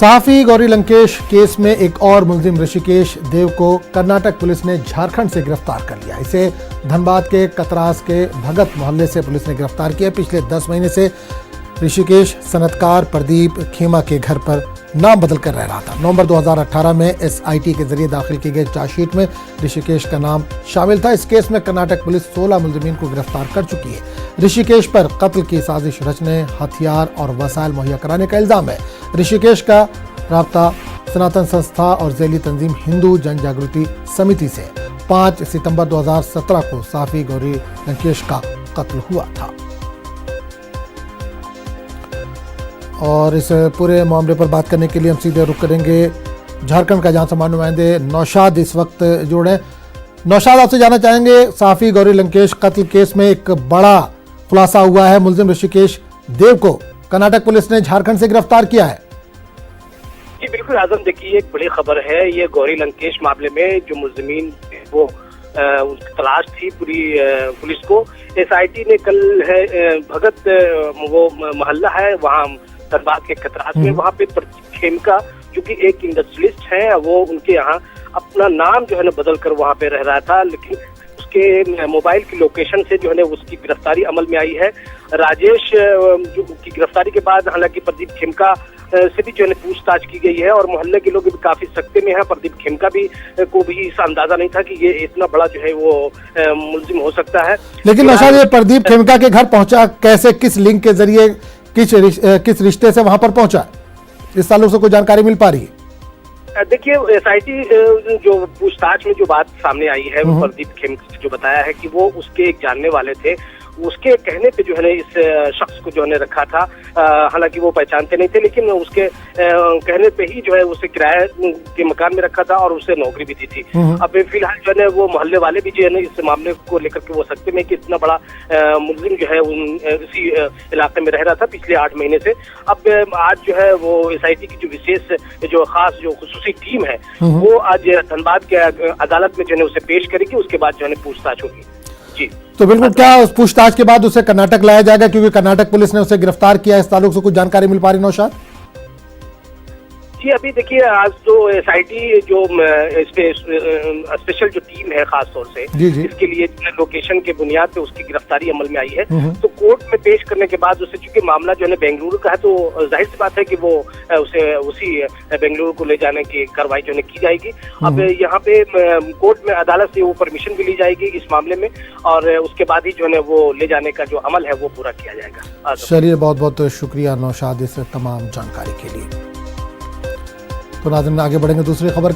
सहाफी Gauri Lankesh case में एक और मुलजिम ऋषिकेश देव को कर्नाटक पुलिस ने झारखंड से गिरफ्तार कर लिया। इसे धनबाद के कतरास के भगत मोहल्ले से पुलिस ने गिरफ्तार किया। पिछले 10 महीने से ऋषिकेश सनतकार प्रदीप खेमा के घर पर नाम बदल कर रह रहा था। नवंबर 2018 में SIT के जरिए दाखिल की गई चार्जशीट में ऋषिकेश का नाम शामिल था। इस केस में कर्नाटक पुलिस 16 मुलजिमीन को गिरफ्तार कर चुकी है। ऋषिकेश पर कत्ल की साजिश रचने, हथियार और वसाइल मुहैया कराने का इल्जाम है। ऋषिकेश का राब्ता सनातन संस्था और झैली तंजीम हिंदू जन जागृति समिति से 5 सितंबर 2017 को सहाफी गौरी लंकेश का कत्ल हुआ था। और इस पूरे मामले पर बात करने के लिए हम सीधे रुख करेंगे झारखंड का जहां समाज नुमाइंदे नौशाद इस वक्त जुड़े। नौशाद, आपसे जानना चाहेंगे, सहाफी गौरी लंकेश कत्ल केस में एक बड़ा खुलासा हुआ है। मुलजिम ऋषिकेश देव को कर्नाटक पुलिस ने झारखंड से गिरफ्तार किया है। जी बिल्कुल आजम, देखिए एक बड़ी खबर है। ये गौरी लंकेश मामले में जो मुलजिमीन वो उसकी तलाश थी पूरी पुलिस को। SIT ने कल है भगत वो मोहल्ला है वहाँ धनबाद के कतरास में, वहाँ पे प्रदीप खेमका जो कि एक इंडस्ट्रियलिस्ट है, वो उनके यहाँ अपना नाम जो है ना बदल कर वहाँ पे रह रहा था, लेकिन उसके मोबाइल की लोकेशन से जो है ना उसकी गिरफ्तारी अमल में आई है। राजेश जो की गिरफ्तारी के बाद हालांकि प्रदीप खेमका से भी जो है पूछताछ की गई है और मोहल्ले के लोग भी काफी सख्ते में हैं। प्रदीप खेमका भी को भी इस अंदाजा नहीं था कि ये इतना बड़ा जो है वो मुलजिम हो सकता है। लेकिन नौशाद, ये प्रदीप खेमका के घर पहुंचा कैसे, किस लिंक के जरिए, किस रिश्ते से वहां पर पहुंचा, इस ताल्लुक से कोई जानकारी मिल पा रही है? देखिए SIT जो पूछताछ में जो बात सामने आई है वो प्रदीप खेमका ने जो बताया है कि वो उसके एक जानने वाले थे। उसके कहने पे जो है ना इस शख्स को जो है रखा था। हालांकि वो पहचानते नहीं थे, लेकिन उसके कहने पे ही जो है उसे किराए के मकान में रखा था और उसे नौकरी भी दी थी। अब फिलहाल जो है वो मोहल्ले वाले भी जो है इस मामले को लेकर के वो सकते में कि इतना बड़ा मुलजिम जो है इसी इलाके में रह रहा था पिछले 8 महीने से। अब आज जो है वो SIT की जो विशेष जो खास जो खुसूसी टीम है वो आज धनबाद के अदालत में जो है उसे पेश करेगी। उसके बाद जो है पूछताछ होगी। जी तो बिल्कुल, क्या उस पूछताछ के बाद उसे कर्नाटक लाया जाएगा, क्योंकि कर्नाटक पुलिस ने उसे गिरफ्तार किया है? इस ताल्लुक से कुछ जानकारी मिल पा रही नौशाद? जी अभी देखिए आज तो SIT जो स्पेशल जो टीम है खास तौर से इसके लिए लोकेशन के बुनियाद पे उसकी गिरफ्तारी अमल में आई है। तो कोर्ट में पेश करने के बाद उसे, चूंकि मामला जो है बेंगलुरु का है, तो जाहिर सी बात है कि वो उसे उसी बेंगलुरु को ले जाने की कार्रवाई जो है की जाएगी। अब यहाँ पे कोर्ट में अदालत से वो परमिशन भी ली जाएगी इस मामले में और उसके बाद ही जो है वो ले जाने का जो अमल है वो पूरा किया जाएगा। चलिए, बहुत बहुत शुक्रिया नौशाद इस तमाम जानकारी के लिए। तो नाज़रीन, आगे बढ़ेंगे दूसरी खबर